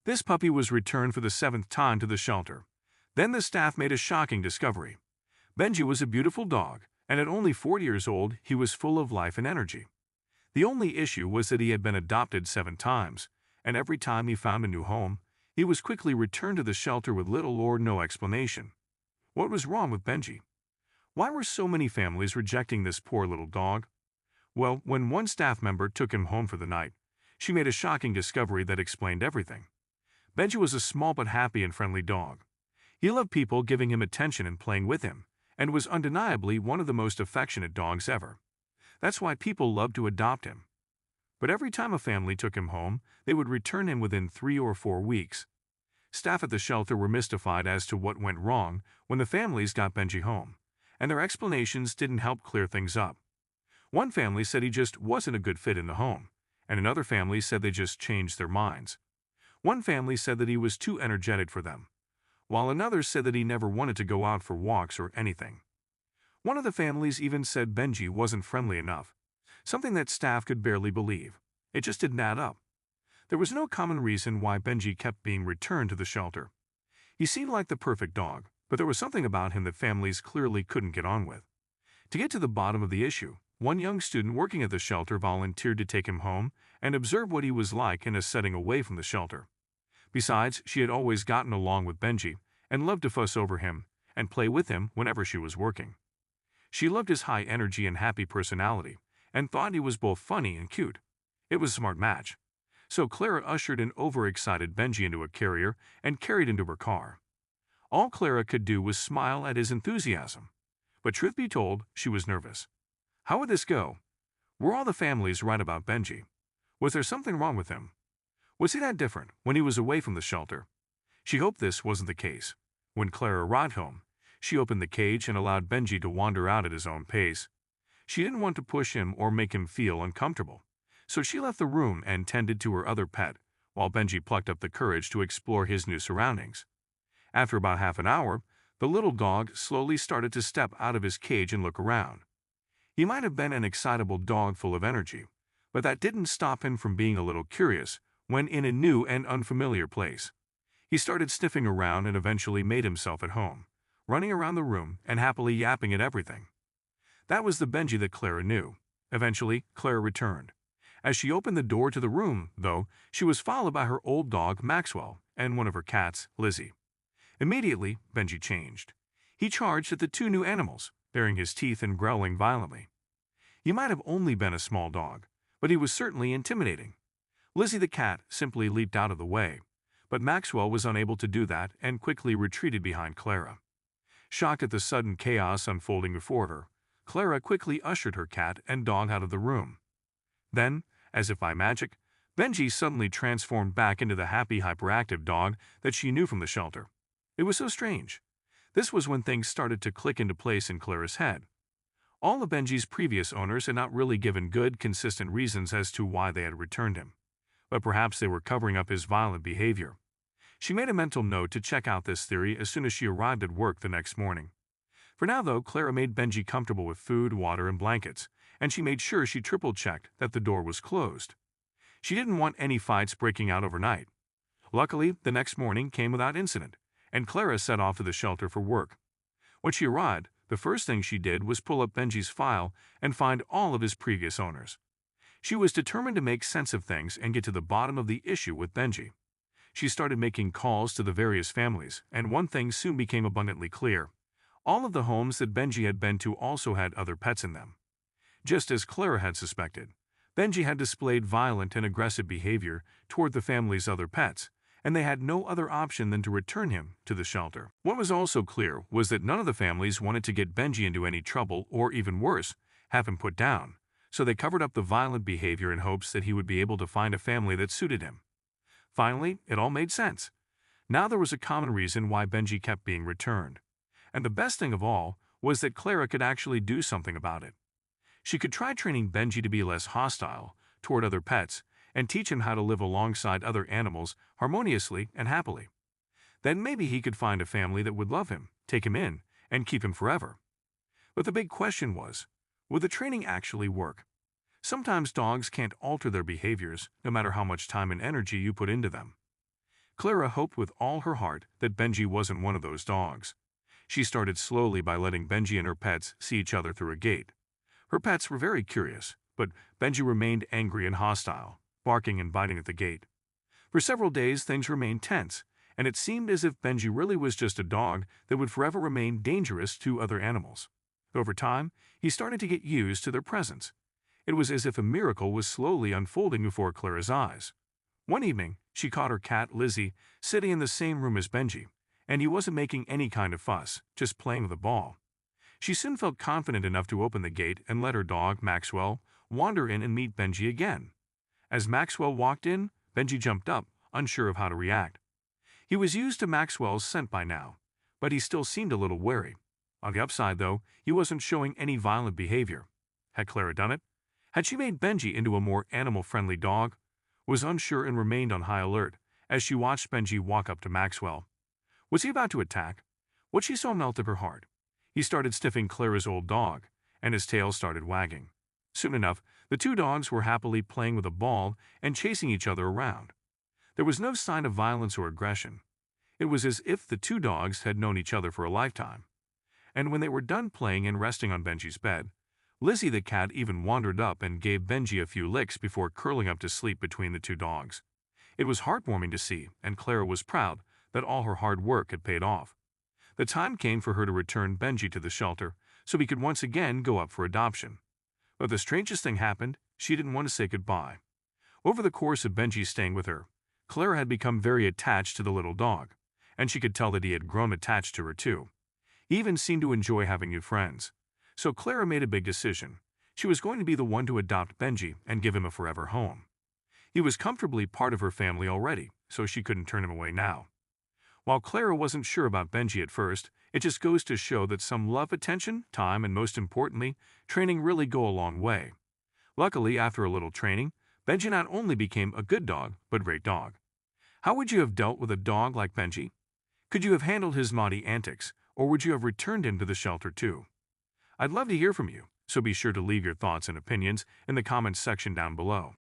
This puppy was returned for the seventh time to the shelter. Then the staff made a shocking discovery. Benji was a beautiful dog, and at only 4 years old, he was full of life and energy. The only issue was that he had been adopted 7 times, and every time he found a new home, he was quickly returned to the shelter with little or no explanation. What was wrong with Benji? Why were so many families rejecting this poor little dog? Well, when one staff member took him home for the night, she made a shocking discovery that explained everything. Benji was a small but happy and friendly dog. He loved people giving him attention and playing with him, and was undeniably one of the most affectionate dogs ever. That's why people loved to adopt him. But every time a family took him home, they would return him within 3 or 4 weeks. Staff at the shelter were mystified as to what went wrong when the families got Benji home, and their explanations didn't help clear things up. One family said he just wasn't a good fit in the home, and another family said they just changed their minds. One family said that he was too energetic for them, while another said that he never wanted to go out for walks or anything. One of the families even said Benji wasn't friendly enough, something that staff could barely believe. It just didn't add up. There was no common reason why Benji kept being returned to the shelter. He seemed like the perfect dog, but there was something about him that families clearly couldn't get on with. To get to the bottom of the issue, one young student working at the shelter volunteered to take him home and observe what he was like in a setting away from the shelter. Besides, she had always gotten along with Benji and loved to fuss over him and play with him whenever she was working. She loved his high energy and happy personality and thought he was both funny and cute. It was a smart match. So Clara ushered an overexcited Benji into a carrier and carried into her car. All Clara could do was smile at his enthusiasm. But truth be told, she was nervous. How would this go? Were all the families right about Benji? Was there something wrong with him? Was he that different when he was away from the shelter? She hoped this wasn't the case. When Clara arrived home, she opened the cage and allowed Benji to wander out at his own pace. She didn't want to push him or make him feel uncomfortable, so she left the room and tended to her other pet, while Benji plucked up the courage to explore his new surroundings. After about half an hour, the little dog slowly started to step out of his cage and look around. He might have been an excitable dog full of energy, but that didn't stop him from being a little curious when in a new and unfamiliar place. He started sniffing around and eventually made himself at home, running around the room and happily yapping at everything. That was the Benji that Clara knew. Eventually, Clara returned. As she opened the door to the room, though, she was followed by her old dog, Maxwell, and one of her cats, Lizzie. Immediately, Benji changed. He charged at the 2 new animals, baring his teeth and growling violently. He might have only been a small dog, but he was certainly intimidating. Lizzie the cat simply leaped out of the way, but Maxwell was unable to do that and quickly retreated behind Clara. Shocked at the sudden chaos unfolding before her, Clara quickly ushered her cat and dog out of the room. Then, as if by magic, Benji suddenly transformed back into the happy, hyperactive dog that she knew from the shelter. It was so strange. This was when things started to click into place in Clara's head. All of Benji's previous owners had not really given good, consistent reasons as to why they had returned him, but perhaps they were covering up his violent behavior. She made a mental note to check out this theory as soon as she arrived at work the next morning. For now, though, Clara made Benji comfortable with food, water, and blankets, and she made sure she triple-checked that the door was closed. She didn't want any fights breaking out overnight. Luckily, the next morning came without incident, and Clara set off to the shelter for work. When she arrived, the first thing she did was pull up Benji's file and find all of his previous owners. She was determined to make sense of things and get to the bottom of the issue with Benji. She started making calls to the various families, and one thing soon became abundantly clear. All of the homes that Benji had been to also had other pets in them. Just as Clara had suspected, Benji had displayed violent and aggressive behavior toward the family's other pets, and they had no other option than to return him to the shelter. What was also clear was that none of the families wanted to get Benji into any trouble or, even worse, have him put down, so they covered up the violent behavior in hopes that he would be able to find a family that suited him. Finally, it all made sense. Now there was a common reason why Benji kept being returned. And the best thing of all was that Clara could actually do something about it. She could try training Benji to be less hostile toward other pets and teach him how to live alongside other animals harmoniously and happily. Then maybe he could find a family that would love him, take him in, and keep him forever. But the big question was, would the training actually work? Sometimes dogs can't alter their behaviors no matter how much time and energy you put into them. Clara hoped with all her heart that Benji wasn't one of those dogs. She started slowly by letting Benji and her pets see each other through a gate. Her pets were very curious, but Benji remained angry and hostile, barking and biting at the gate. For several days things remained tense, and it seemed as if Benji really was just a dog that would forever remain dangerous to other animals. Over time, he started to get used to their presence. It was as if a miracle was slowly unfolding before Clara's eyes. One evening, she caught her cat, Lizzie, sitting in the same room as Benji, and he wasn't making any kind of fuss, just playing with a ball. She soon felt confident enough to open the gate and let her dog, Maxwell, wander in and meet Benji again. As Maxwell walked in, Benji jumped up, unsure of how to react. He was used to Maxwell's scent by now, but he still seemed a little wary. On the upside, though, he wasn't showing any violent behavior. Had Clara done it? Had she made Benji into a more animal-friendly dog? Was unsure and remained on high alert as she watched Benji walk up to Maxwell. Was he about to attack? What she saw melted her heart. He started sniffing Clara's old dog, and his tail started wagging. Soon enough, the two dogs were happily playing with a ball and chasing each other around. There was no sign of violence or aggression. It was as if the two dogs had known each other for a lifetime. And when they were done playing and resting on Benji's bed, Lizzie the cat even wandered up and gave Benji a few licks before curling up to sleep between the two dogs. It was heartwarming to see, and Clara was proud that all her hard work had paid off. The time came for her to return Benji to the shelter so he could once again go up for adoption. But the strangest thing happened. She didn't want to say goodbye. Over the course of Benji's staying with her, Clara had become very attached to the little dog, and she could tell that he had grown attached to her too. He even seemed to enjoy having new friends. So Clara made a big decision. She was going to be the one to adopt Benji and give him a forever home. He was comfortably part of her family already, so she couldn't turn him away now. While Clara wasn't sure about Benji at first, it just goes to show that some love, attention, time, and most importantly, training really go a long way. Luckily, after a little training, Benji not only became a good dog, but a great dog. How would you have dealt with a dog like Benji? Could you have handled his naughty antics, or would you have returned him to the shelter too? I'd love to hear from you, so be sure to leave your thoughts and opinions in the comments section down below.